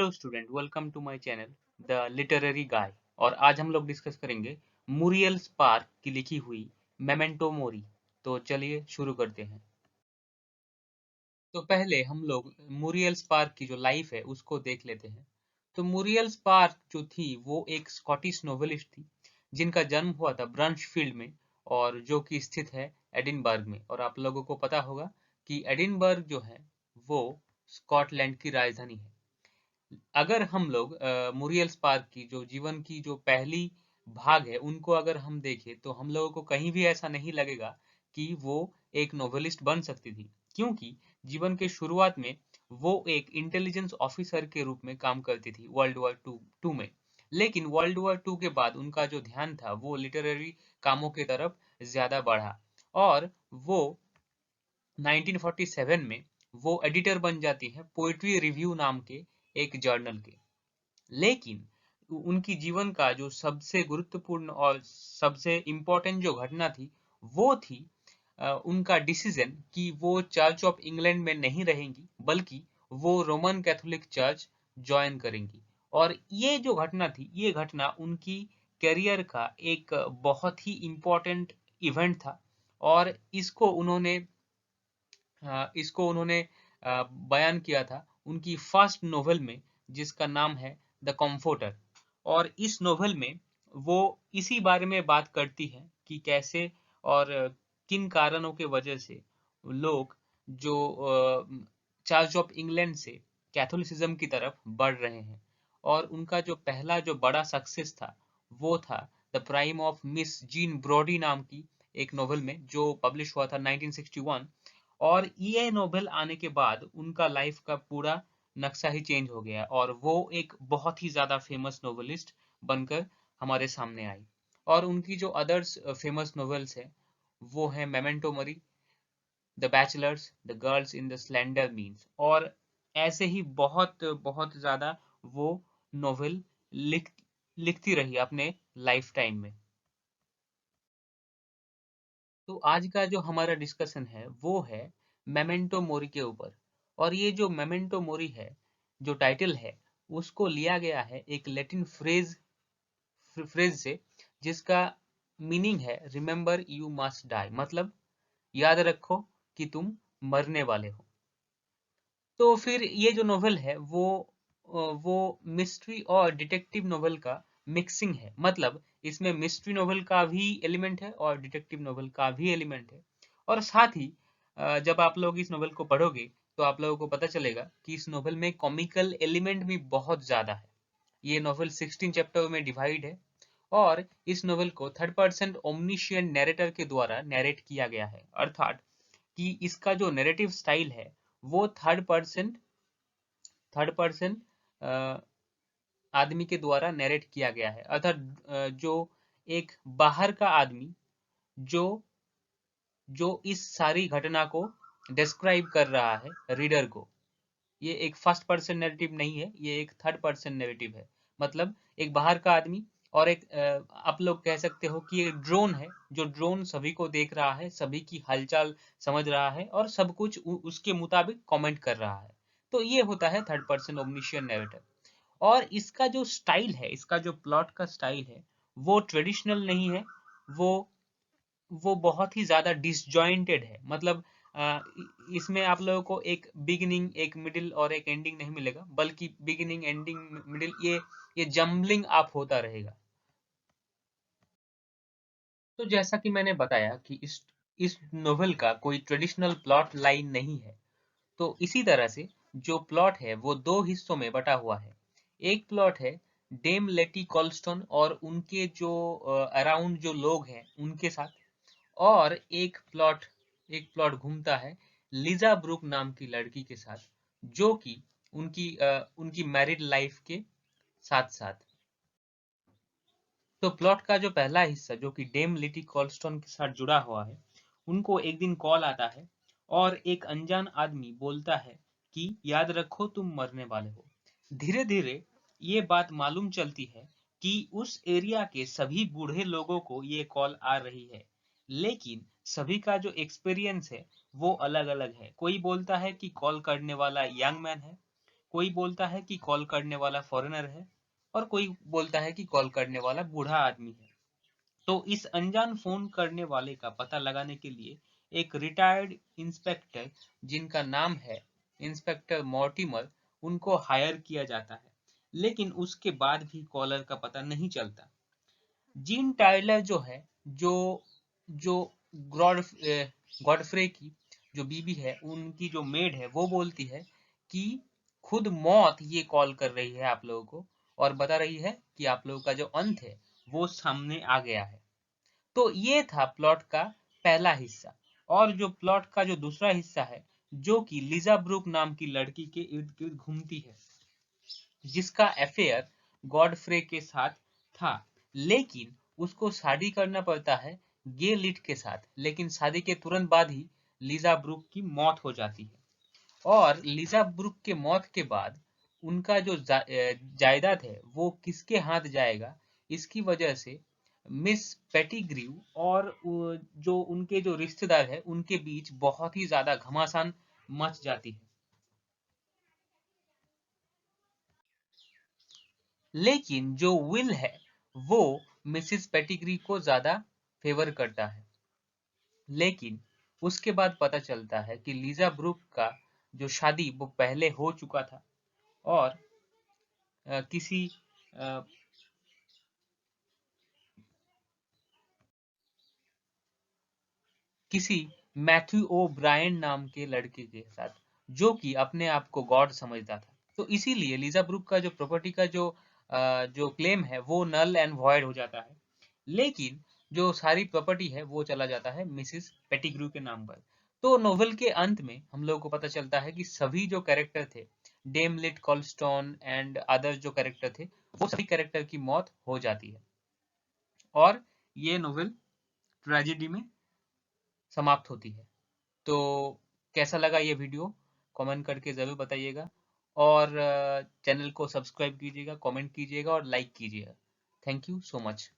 Hello student, welcome to my channel the literary guy. और आज हम लोग डिस्कस करेंगे मुरियल स्पार्क की लिखी हुई मेमेंटो मोरी। तो चलिए शुरू करते हैं। तो पहले हम लोग मुरियल स्पार्क की जो लाइफ है उसको देख लेते हैं। तो मुरियल स्पार्क जो थी वो एक स्कॉटिश नोवेलिस्ट थी जिनका जन्म हुआ था ब्रंशफील्ड में, और जो कि स्थित है एडिनबर्ग में। और आप लोगों को पता होगा कि एडिनबर्ग जो है वो स्कॉटलैंड की राजधानी है। अगर हम लोग मुरियल स्पार्क की जो जीवन की जो पहली भाग है उनको अगर हम देखें तो हम लोगों को कहीं भी ऐसा नहीं लगेगा कि वो एक नोवेलिस्ट बन सकती थी, क्योंकि जीवन के शुरुआत में वो एक इंटेलिजेंस ऑफिसर के रूप में काम करती थी वर्ल्ड वॉर टू में। लेकिन वर्ल्ड वॉर 2 के बाद उनका जो ध्यान था वो लिटरेरी कामों की तरफ ज्यादा बढ़ा, और वो 1947 में वो एडिटर बन जाती है पोएट्री रिव्यू नाम के एक जर्नल के। लेकिन उनकी जीवन का जो सबसे गुरुत्वपूर्ण और सबसे इम्पोर्टेंट जो घटना थी वो थी उनका डिसीजन कि वो चर्च ऑफ इंग्लैंड में नहीं रहेंगी, बल्कि वो रोमन कैथोलिक चर्च ज्वाइन करेंगी। और ये जो घटना थी, ये घटना उनकी करियर का एक बहुत ही इम्पोर्टेंट इवेंट था। और इसको उन्होंने बयान किया था उनकी फर्स्ट नोवेल में, जिसका नाम है द कम्फोर्टर। और इस नोवेल में वो इसी बारे में बात करती है कि कैसे और किन कारणों के वजह से लोग जो चर्च ऑफ इंग्लैंड से कैथोलिसिज्म की तरफ बढ़ रहे हैं। और उनका जो पहला जो बड़ा सक्सेस था वो था the prime of Miss Jean Brodie नाम की एक नोवेल में, जो पब्लिश हुआ था 1961। और ये नोवेल आने के बाद उनका लाइफ का पूरा नक्शा ही चेंज हो गया, और वो एक बहुत ही ज्यादा फेमस नोवेलिस्ट बनकर हमारे सामने आई। और उनकी जो अदर्स फेमस नोवेल्स है वो है मेमेंटो मरी, the bachelors, the girls in the slender means, और ऐसे ही बहुत बहुत ज्यादा वो नोवेल लिखती रही अपने लाइफ टाइम में। तो आज का जो हमारा डिस्कशन है वो है मेमेंटो मोरी के ऊपर। और ये जो मेमेंटो मोरी है, जो टाइटल है, उसको लिया गया है एक लैटिन फ्रेज से, जिसका मीनिंग है रिमेंबर यू मस्ट डाई, मतलब याद रखो कि तुम मरने वाले हो। तो फिर ये जो नोवेल है वो मिस्ट्री और डिटेक्टिव नोवेल का मिक्सिंग है। मतलब इसमें मिस्ट्री नोवेल का भी एलिमेंट है और डिटेक्टिव नोवेल का भी एलिमेंट है। और साथ ही जब आप लोग इस नोवेल को पढ़ोगे तो आप लोगों को पता चलेगा कि इस नोवेल में कॉमिकल एलिमेंट भी बहुत ज्यादा है। ये नोवेल 16 चैप्टर में डिवाइड है, और इस नोवेल को थर्ड पर्सन ओमनिशिएंट नैरेटर के द्वारा नैरेट किया गया है। अर्थात कि इसका जो नैरेटिव स्टाइल है वो थर्ड पर्सन आदमी के द्वारा नैरेट किया गया है। अर्थात जो एक बाहर का आदमी जो जो इस सारी घटना को डिस्क्राइब कर रहा है रीडर को। ये एक फर्स्ट पर्सन नैरेटिव नहीं है, ये एक थर्ड पर्सन नैरेटिव है। मतलब एक बाहर का आदमी और एक आप लोग कह सकते हो कि एक ड्रोन है, जो ड्रोन सभी को देख रहा है, सभी की हालचाल समझ रहा है और सब कुछ उसके मुताबिक कमेंट कर रहा है। तो ये होता है थर्ड पर्सन ओमनिशिएंट नैरेटर। और इसका जो स्टाइल है, इसका जो प्लॉट का स्टाइल है, वो ट्रेडिशनल नहीं है। वो वो बहुत ही ज्यादा डिसजॉइंटेड है। मतलब इसमें आप लोगों को एक बिगिनिंग, एक मिडिल और एक एंडिंग नहीं मिलेगा, बल्कि बिगिनिंग, एंडिंग, मिडिल, ये जम्बलिंग आप होता रहेगा। तो जैसा कि मैंने बताया कि इस नोवेल का कोई ट्रेडिशनल प्लॉट लाइन नहीं है। तो इसी तरह से जो प्लॉट है वो दो हिस्सों में बटा हुआ है। एक प्लॉट है डेम लेटी कॉल्स्टन और उनके जो अराउंड जो लोग हैं उनके साथ। और एक प्लॉट घूमता है लिजा ब्रुक नाम की लड़की के साथ, जो कि उनकी मैरिड लाइफ के साथ साथ। तो प्लॉट का जो पहला हिस्सा, जो कि डेम लिटी कॉल्स्टन के साथ जुड़ा हुआ है, उनको एक दिन कॉल आता है और एक अनजान आदमी बोलता है कि याद रखो तुम मरने वाले हो। धीरे धीरे ये बात मालूम चलती है कि उस एरिया के सभी बूढ़े लोगों को ये कॉल आ रही है, लेकिन सभी का जो एक्सपीरियंस है वो अलग अलग है। कोई बोलता है कि कॉल करने वाला यंग मैन है, कोई बोलता है कि कॉल करने वाला फॉरेनर है और कोई बोलता है कि कॉल करने वाला बूढ़ा आदमी है। तो इस अनजान फोन करने वाले का पता लगाने के लिए एक रिटायर्ड इंस्पेक्टर जिनका नाम है इंस्पेक्टर मॉर्टिमर, उनको हायर किया जाता है, लेकिन उसके बाद भी कॉलर का पता नहीं चलता। जीन टायलर जो है, जो जो गॉडफ्रे की जो बीबी है, उनकी जो मेड है, वो बोलती है कि खुद मौत ये कॉल कर रही है आप लोगों को और बता रही है कि आप लोगों का जो अंत है वो सामने आ गया है। तो ये था प्लॉट का पहला हिस्सा। और जो प्लॉट का जो दूसरा हिस्सा है, जो कि लिजा ब्रूक नाम की लड़की के इर्द गिर्द घूमती है, जिसका अफेयर गॉडफ्रे के साथ था, लेकिन उसको शादी करना पड़ता है गे लिट के साथ। लेकिन शादी के तुरंत बाद ही लिजा ब्रूक की मौत हो जाती है, और लिजा ब्रूक के मौत के बाद उनका जो जायदाद है वो किसके हाथ जाएगा, इसकी वजह से मिस पेटिग्रीव और जो उनके जो रिश्तेदार है उनके बीच बहुत ही ज्यादा घमासान मच जाती है। लेकिन जो विल है वो मिसिस पेटिग्री को ज्यादा फेवर करता है। लेकिन उसके बाद पता चलता है कि लिजा ब्रूक का जो शादी वो पहले हो चुका था, और किसी अ, किसी मैथ्यू ओ ब्रायन नाम के लड़के के साथ, जो कि अपने आप को गॉड समझता था। तो इसीलिए लिजा ब्रूक का जो प्रॉपर्टी का जो क्लेम है वो नल एंड वॉइड हो जाता है। लेकिन जो सारी प्रॉपर्टी है वो चला जाता है मिसिस पेटिग्रू के नाम पर। तो नोवेल के अंत में हम लोगों को पता चलता है कि सभी जो कैरेक्टर थे, डेम लिट कॉल्स्टोन एंड अदर जो कैरेक्टर थे, वो सभी कैरेक्टर की मौत हो जाती है, और ये नोवेल ट्रेजेडी में समाप्त होती है। तो कैसा लगा ये वीडियो, कमेंट करके ज़रूर बताइएगा, और चैनल को सब्सक्राइब कीजिएगा, कमेंट कीजिएगा और लाइक कीजिएगा। Thank you so much.